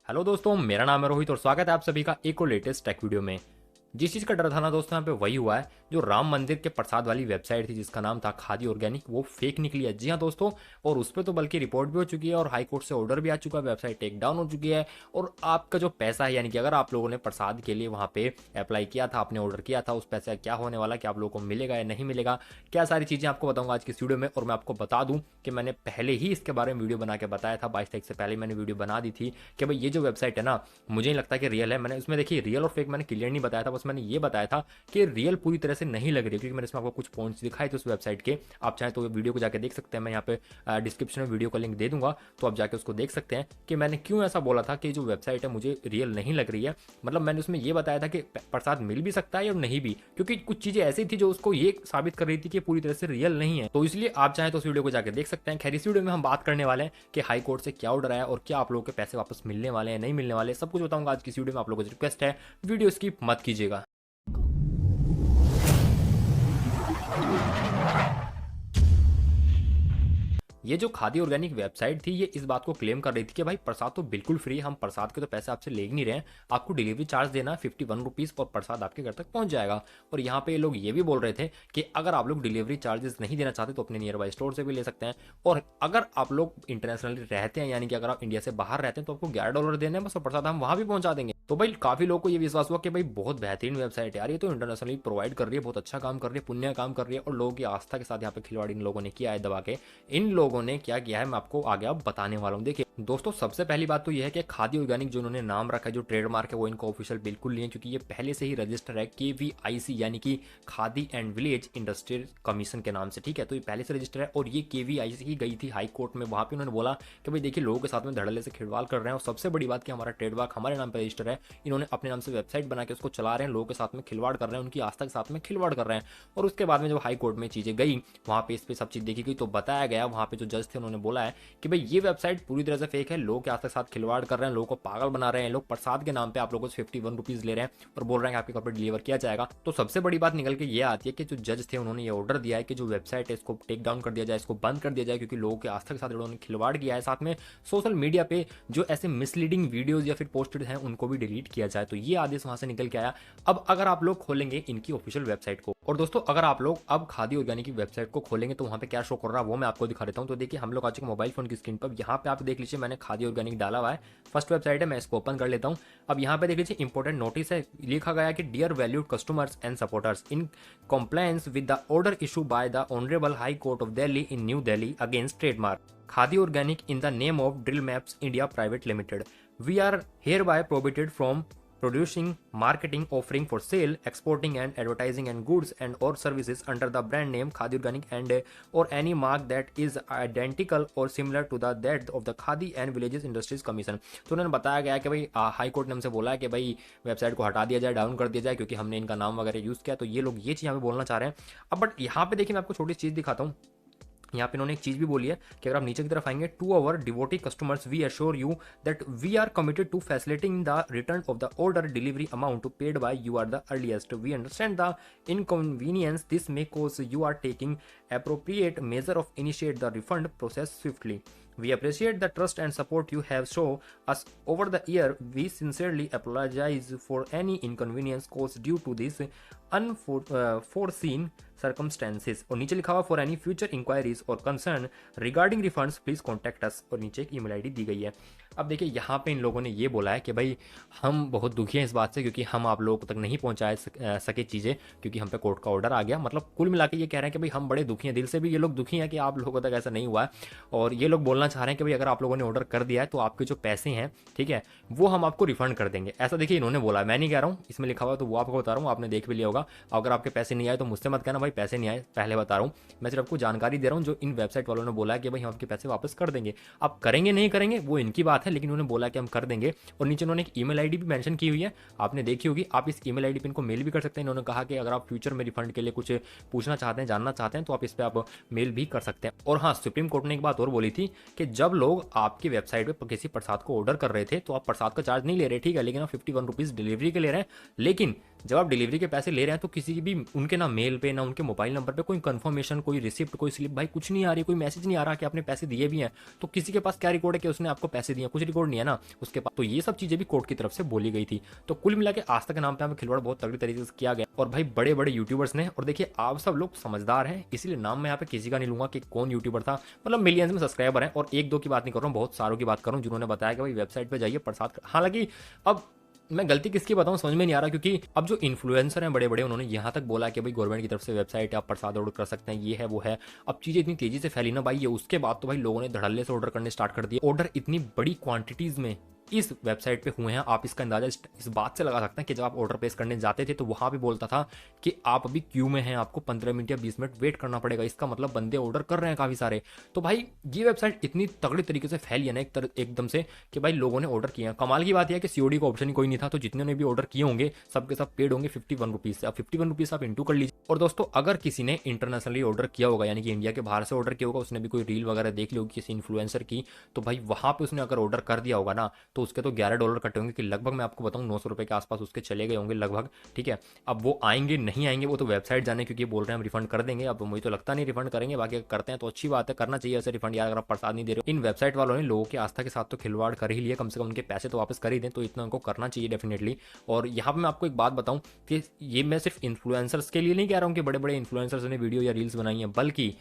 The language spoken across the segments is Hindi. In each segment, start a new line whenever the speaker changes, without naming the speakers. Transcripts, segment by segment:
हेलो दोस्तों, मेरा नाम है रोहित और स्वागत है आप सभी का एक और लेटेस्ट टेक वीडियो में। जिस चीज़ का डर था ना दोस्तों, यहाँ पे वही हुआ है। जो राम मंदिर के प्रसाद वाली वेबसाइट थी जिसका नाम था खादी ऑर्गेनिक, वो फेक निकली है। जी हाँ दोस्तों, और उस पर तो बल्कि रिपोर्ट भी हो चुकी है और हाई कोर्ट से ऑर्डर भी आ चुका है, वेबसाइट टेक डाउन हो चुकी है। और आपका जो पैसा है, यानी कि अगर आप लोगों ने प्रसाद के लिए वहाँ पे अप्लाई किया था, आपने ऑर्डर किया था, उस पैसे का क्या होने वाला, क्या आप लोगों को मिलेगा या नहीं मिलेगा, क्या सारी चीज़ें आपको बताऊंगा आज की इस वीडियो में। और मैं आपको बता दूं कि मैंने पहले ही इसके बारे में वीडियो बना के बताया था, 22 तारीख से पहले मैंने वीडियो बना दी थी कि भाई ये जो वेबसाइट है ना, मुझे नहीं लगता कि रियल है। मैंने उसमें देखिए रियल और फेक मैंने क्लियर नहीं बताया था, बस मैंने ये बताया था कि रियल पूरी तरह से नहीं लग रही है, क्योंकि मैंने इसमें आपको कुछ पॉइंट्स दिखाए थे उस वेबसाइट के। आप चाहें तो वीडियो को जाकर देख सकते हैं, मैं यहाँ पे डिस्क्रिप्शन में वीडियो का लिंक दे दूंगा, तो आप जाके उसको देख सकते हैं कि मैंने क्यों ऐसा बोला था कि जो वेबसाइट है मुझे रियल नहीं लग रही है। मतलब मैंने उसमें ये बताया था कि प्रसाद मिल भी सकता है और नहीं भी, क्योंकि कुछ चीजें ऐसी थी जो उसको ये साबित कर रही थी कि पूरी तरह से रियल नहीं है। तो इसलिए आप चाहें तो उस वीडियो को जाकर देख सकते हैं। खैर, इस वीडियो में हम बात करने वाले हैं कि हाई कोर्ट से क्या ऑर्डर आया और क्या आप लोगों के पैसे वापस मिलने वाले हैं, नहीं मिलने वाले, सब कुछ बताऊंगा आज की वीडियो में। आप लोगों से रिक्वेस्ट है, वीडियो स्किप मत कीजिएगा। ये जो खादी ऑर्गेनिक वेबसाइट थी, ये इस बात को क्लेम कर रही थी कि भाई प्रसाद तो बिल्कुल फ्री है, हम प्रसाद के तो पैसे आपसे ले ही नहीं रहे हैं, आपको डिलीवरी चार्ज देना है 51 रुपीज़ और प्रसाद आपके घर तक पहुंच जाएगा। और यहाँ पे लोग ये भी बोल रहे थे कि अगर आप लोग डिलीवरी चार्जेस नहीं देना चाहते तो अपने नियर बाई स्टोर से भी ले सकते हैं। और अगर आप लोग इंटरनेशनली रहते हैं, यानी कि अगर आप इंडिया से बाहर रहते हैं, तो आपको $11 देने हैं बस, और प्रसाद हम वहाँ भी पहुंचा देंगे। तो भाई काफी लोगों को ये विश्वास हुआ कि भाई बहुत बेहतरीन वेबसाइट है यार, ये तो इंटरनेशनली प्रोवाइड कर रही है, बहुत अच्छा काम कर रही है, पुण्य काम कर रही है। और लोगों की आस्था के साथ यहाँ पे खिलवाड़ इन लोगों ने किया है दबा के। इन लोगों ने क्या किया है मैं आपको आगे अब बताने वाला हूँ। देखिए दोस्तों, सबसे पहली बात तो यह है कि खादी ऑर्गेनिक जो उन्होंने नाम रखा है, जो ट्रेडमार्क है, वो इनको ऑफिशियल बिल्कुल नहीं है, क्योंकि ये पहले से ही रजिस्टर है KVIC, यानी कि khadi and village industrial commission के नाम से। ठीक है, तो ये पहले से रजिस्टर है। और ये KVIC की गई थी हाई कोर्ट में, वहां पे उन्होंने बोला कि भाई देखिए लोगों के साथ में धड़ल्ले से खिलवाड़ कर रहे हैं। और सबसे बड़ी बात कि हमारा ट्रेडमार्क हमारे नाम पर रजिस्टर है, इन्होंने अपने नाम से वेबसाइट बना के उसको चला रहे हैं, लोगों के साथ में खिलवाड़ कर रहे हैं, उनकी आस्था के साथ में खिलवाड़ कर रहे हैं। और उसके बाद में जब हाई कोर्ट में चीजें गई, वहां पे इस पे सब चीज देखी गई, तो बताया गया, वहां पे जो जज थे उन्होंने बोला है कि भाई ये वेबसाइट पूरी तरह से फेक है, लोगों के आस्था के साथ खिलवाड़ कर रहे हैं, लोगों को पागल बना रहे हैं, लोग प्रसाद के नाम पे आप लोगों से 51 रुपीज ले रहे हैं और बोल रहे हैं कि आपके घर पर डिलीवर किया जाएगा। तो सबसे बड़ी बात निकल के ये आती है कि जो जज थे उन्होंने ये ऑर्डर दिया है कि जो वेबसाइट है इसको टेक डाउन कर दिया जाए, इसको बंद कर दिया जाए, क्योंकि लोगों के आस्था के साथ उन्होंने खिलवाड़ किया है। साथ में सोशल मीडिया पे जो ऐसे मिसलीडिंग वीडियोज या फिर पोस्टेड हैं उनको भी डिलीट किया जाए। तो ये आदेश वहां से निकल के आया। अब अगर आप लोग खोलेंगे इनकी ऑफिशियल वेबसाइट को, और दोस्तों अगर आप लोग अब खादी ऑर्गेनिक की वेबसाइट को खोलेंगे तो वहां पे क्या शो कर रहा है वो मैं आपको दिखा देता हूं। तो देखिए हम लोग आ चुके मोबाइल फोन की स्क्रीन पर, यहाँ पे आप देख लीजिए मैंने खादी ऑर्गेनिक डाला हुआ है, फर्स्ट वेबसाइट है, मैं इसको ओपन कर लेता हूँ। अब यहाँ पे देख लीजिए इंपॉर्टेंट नोटिस है, लिखा गया कि dear valued customers and supporters, in compliance with the order issued by the Honorable High Court of Delhi in New Delhi against trademark Khadi Organic in the name of Drill Maps India Private Limited. We are hereby prohibited from producing, marketing, offering for sale, exporting and advertising and goods and or services under the brand name Khadi Organic and or any mark that is identical or similar to the that of the Khadi and Villages Industries Commission। तो उन्होंने बताया गया कि भाई हाई कोर्ट ने हमसे बोला है कि भाई वेबसाइट को हटा दिया जाए, डाउन कर दिया जाए, क्योंकि हमने इनका नाम वगैरह यूज़ किया। तो ये लोग ये चीज़ यहाँ पे बोलना चाह रहे हैं। अब बट यहाँ पे देखिए मैं आपको छोटी चीज़ दिखाता हूँ। यहाँ पे इन्होंने एक चीज भी बोली है कि अगर आप नीचे की तरफ आएंगे, to our devoted customers we assure you that we are committed to facilitating the return of the order delivery amount paid by you are the earliest. We understand the inconvenience this may cause you are taking appropriate measure of initiate the refund process swiftly. We appreciate the trust and support you have shown us over the year. We sincerely apologize for any inconvenience caused due to this unforeseen circumstances। और नीचे लिखा हुआ फॉर एनी फ्यूचर इंक्वायरीज और concern regarding refunds please contact us, और नीचे एक ईमेल आईडी दी गई है। अब देखिए यहाँ पे इन लोगों ने ये बोला है कि भाई हम बहुत दुखी हैं इस बात से, क्योंकि हम आप लोगों तक नहीं पहुंचा सके चीज़ें, क्योंकि हम पे कोर्ट का ऑर्डर आ गया। मतलब कुल मिला के ये कह रहे हैं कि भाई हम बड़े दुखी हैं, दिल से भी ये लोग दुखी हैं कि आप लोगों तक ऐसा नहीं हुआ है। और ये लोग बोलना चाह रहे हैं कि भाई अगर आप लोगों ने ऑर्डर कर दिया है तो आपके जो पैसे हैं, ठीक है, वो हम आपको रिफंड कर देंगे। ऐसा देखिए इन्होंने बोला, मैं नहीं कह रहा हूँ, इसमें लिखा हुआ तो वो आपको बता रहा हूँ, आपने देख भी लिया होगा। अगर आपके पैसे नहीं आए तो मुझसे मत कहना भाई पैसे नहीं आए, पहले बता रहा हूँ। मैं सिर्फ आपको जानकारी दे रहा हूँ जो इन वेबसाइट वालों ने बोला है कि भाई हम आपके पैसे वापस कर देंगे। आप करेंगे नहीं करेंगे वो इनकी बात है, लेकिन उन्होंने बोला कि हम कर देंगे। और नीचे उन्होंने एक ईमेल आईडी भी मेंशन की हुई है, आपने देखी होगी। आप इस ईमेल आईडी पे इनको मेल भी कर सकते हैं। इन्होंने कहा कि अगर आप फ्यूचर में रिफंड के लिए कुछ पूछना चाहते हैं, जानना चाहते हैं, तो आप इस पर आप मेल भी कर सकते हैं। और हाँ, सुप्रीम कोर्ट ने एक बात और बोली थी कि जब लोग आपकी वेबसाइट पे किसी प्रसाद को ऑर्डर कर रहे थे तो आप प्रसाद का चार्ज नहीं ले रहे, ठीक है, लेकिन आप 51 रुपीज़ डिलीवरी के ले रहे हैं। लेकिन जब आप डिलीवरी के पैसे ले रहे हैं तो किसी की भी उनके ना मेल पे ना उनके मोबाइल नंबर पे कोई कंफर्मेशन, कोई रिसिप्ट, कोई स्लिप भाई कुछ नहीं आ रही, कोई मैसेज नहीं आ रहा कि आपने पैसे दिए भी हैं। तो किसी के पास क्या रिकॉर्ड है कि उसने आपको पैसे दिए? कुछ रिकॉर्ड नहीं है ना उसके पास। तो ये सब चीजें भी कोर्ट की तरफ से बोली गई थी। तो कुल मिला के आस्था के नाम पे हमें खिलवाड़ बहुत तगड़ी तरीके से किया गया और भाई बड़े बड़े यूट्यूबर्स ने। और देखिए आप सब लोग समझदार हैं, इसीलिए नाम मैं यहाँ पे किसी का नहीं लूंगा कि कौन यूट्यूबर था, मतलब मिलियंस में सब्सक्राइबर हैं। और एक दो की बात नहीं कर रहा हूँ, बहुत सारों की बात कर रहा हूँ जिन्होंने बताया कि भाई वेबसाइट पे जाइए प्रसाद। हालांकि अब मैं गलती किसकी बताऊं समझ में नहीं आ रहा, क्योंकि अब जो इन्फ्लुएंसर हैं बड़े बड़े उन्होंने यहाँ तक बोला कि भाई गवर्नमेंट की तरफ से वेबसाइट है, आप प्रसाद ऑर्डर कर सकते हैं, ये है वो है। अब चीज़ें इतनी तेजी से फैली ना भाई, ये उसके बाद तो भाई लोगों ने धड़ल्ले से ऑर्डर करने स्टार्ट कर दिए। ऑर्डर इतनी बड़ी क्वांटिटीज़ में इस वेबसाइट पे हुए हैं, आप इसका अंदाजा इस बात से लगा सकते हैं कि जब आप ऑर्डर प्लेस करने जाते थे तो वहां भी बोलता था कि आप अभी क्यू में हैं, आपको 15 मिनट या 20 मिनट वेट करना पड़ेगा। इसका मतलब बंदे ऑर्डर कर रहे हैं काफ़ी सारे। तो भाई ये वेबसाइट इतनी तगड़ी तरीके से फैली है ना एकदम से कि भाई लोगों ने ऑर्डर किया। कमाल की बात यह है कि सीओडी का ऑप्शन ही कोई नहीं था, तो जितने ने भी ऑर्डर किए होंगे सबके सब पेड होंगे 51 रुपीज़ से। अब 51 रुपीज़ आप इंटू कर लीजिए। और दोस्तों अगर किसी ने इंटरनेशनली ऑर्डर किया होगा, यानी कि इंडिया के बाहर से ऑर्डर किया होगा, उसने भी कोई रील वगैरह देख ली होगी किसी इन्फ्लुएंसर की, तो भाई वहां पे उसने अगर ऑर्डर कर दिया होगा ना तो उसके तो $11 कटे होंगे, कि लगभग मैं आपको बताऊं 900 रुपए के आसपास उसके चले गए होंगे लगभग। ठीक है, अब वो आएंगे नहीं आएंगे वो तो वेबसाइट जाने, क्योंकि बोल रहे हैं हम रिफंड कर देंगे। अब मुझे तो लगता नहीं रिफंड करेंगे, बाकी अगर करते हैं तो अच्छी बात है, करना चाहिए ऐसे रिफंड यार। अगर आप प्रसाद नहीं दे रहे हो, इन वेबसाइट वालों ने लोगों की आस्था के साथ तो खिलवाड़ कर ही लिया, कम से कम उनके पैसे तो वापस कर ही दें, तो इतना उनको करना चाहिए डेफिनेटली। और यहाँ पर मैं आपको एक बात बताऊं कि ये मैं सिर्फ इन्फ्लुएंसर्स के लिए नहीं कह रहा हूँ कि बड़े बड़े इन्फ्लुएंसर्स ने वीडियो या रील्स बनाई हैं, बल्कि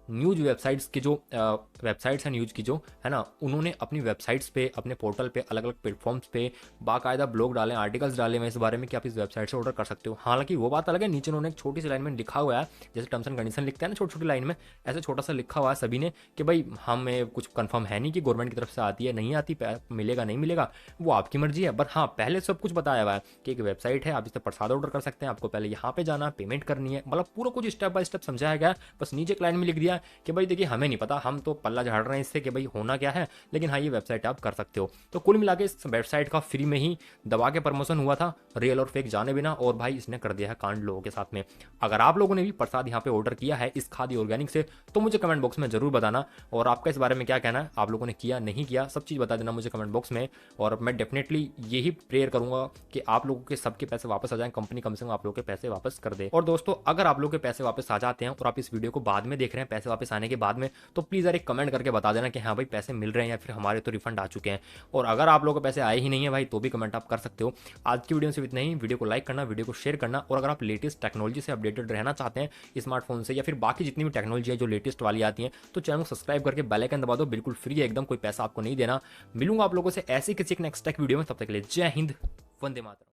न्यूज़ वेबसाइट्स की जो वेबसाइट्स हैं न्यूज़ की जो है ना, उन्होंने अपनी वेबसाइट्स पे, अपने पोर्टल पे, अलग अलग प्लेटफॉर्म्स पे बाकायदा ब्लॉग डाले, आर्टिकल्स डाले हैं इस बारे में कि आप इस वेबसाइट से ऑर्डर कर सकते हो। हालांकि वो बात अलग है, नीचे उन्होंने एक छोटी सी लाइन में लिखा हुआ है, जैसे टर्म्स एंड कंडीशन लिखते हैं ना छोटी छोटी लाइन में, ऐसे छोटा सा लिखा हुआ है सभी ने कि भाई हमें कुछ कंफर्म है नहीं कि गवर्नमेंट की तरफ से आती है नहीं आती, मिलेगा नहीं मिलेगा, वो आपकी मर्जी है। बट हाँ पहले सब कुछ बताया हुआ है कि एक वेबसाइट है, आप इससे प्रसाद ऑर्डर कर सकते हैं, आपको पहले यहाँ पे जाना, पेमेंट करनी है, मतलब पूरा कुछ स्टेप बाय स्टेप समझाया गया। बस नीचे एक लाइन में लिख दिया कि भाई देखिए हमें नहीं पता, हम तो पल्ला झाड़ रहे हैं इससे कि भाई होना क्या है, लेकिन हाँ ये वेबसाइट आप कर सकते हो। तो कुल मिला के इस वेबसाइट का फ्री में ही दबा के प्रमोशन हुआ था, रियल और फेक जाने बिना, और भाई इसने कर दिया है कांड लोगों के साथ में। अगर आप लोगों ने भी प्रसाद यहाँ पे ऑर्डर किया है इस खादी ऑर्गेनिक से तो मुझे कमेंट बॉक्स में जरूर बताना, और आपका इस बारे में क्या कहना है, आप लोगों ने किया नहीं किया सब चीज़ बता देना मुझे कमेंट बॉक्स में। और मैं डेफिनेटली यही प्रेयर करूंगा कि आप लोगों के सबके पैसे वापस आ जाएं, कंपनी कम से कम आप लोगों के पैसे वापस कर दे। और दोस्तों अगर आप लोगों के पैसे वापस आ जाते हैं और आप इस वीडियो को बाद में देख रहे हैं पैसे वापस आने के बाद में, तो प्लीज़ यार एक कमेंट करके बता देना कि हाँ भाई पैसे मिल रहे हैं या फिर हमारे तो रिफंड आ चुके हैं। और अगर आप लोगों को पैसे आए ही नहीं है भाई तो भी कमेंट आप कर सकते हो। आज की वीडियो से इतना ही, वीडियो को लाइक करना, वीडियो को शेयर करना, और अगर आप लेटेस्ट टेक्नोलॉजी से अपडेटेड रहना चाहते हैं स्मार्टफोन से या फिर बाकी जितनी भी टेक्नोलॉजी है जो लेटेस्ट वाली आती है, तो चैनल को सब्सक्राइब करके बेल आइकन दबा दो, बिल्कुल फ्री है एकदम, कोई पैसा आपको नहीं देना। मिलूंगा आप लोगों से ऐसे किसी एक नेक्स्ट टेक वीडियो में, तब तक के लिए जय हिंद, वंदे मातरम।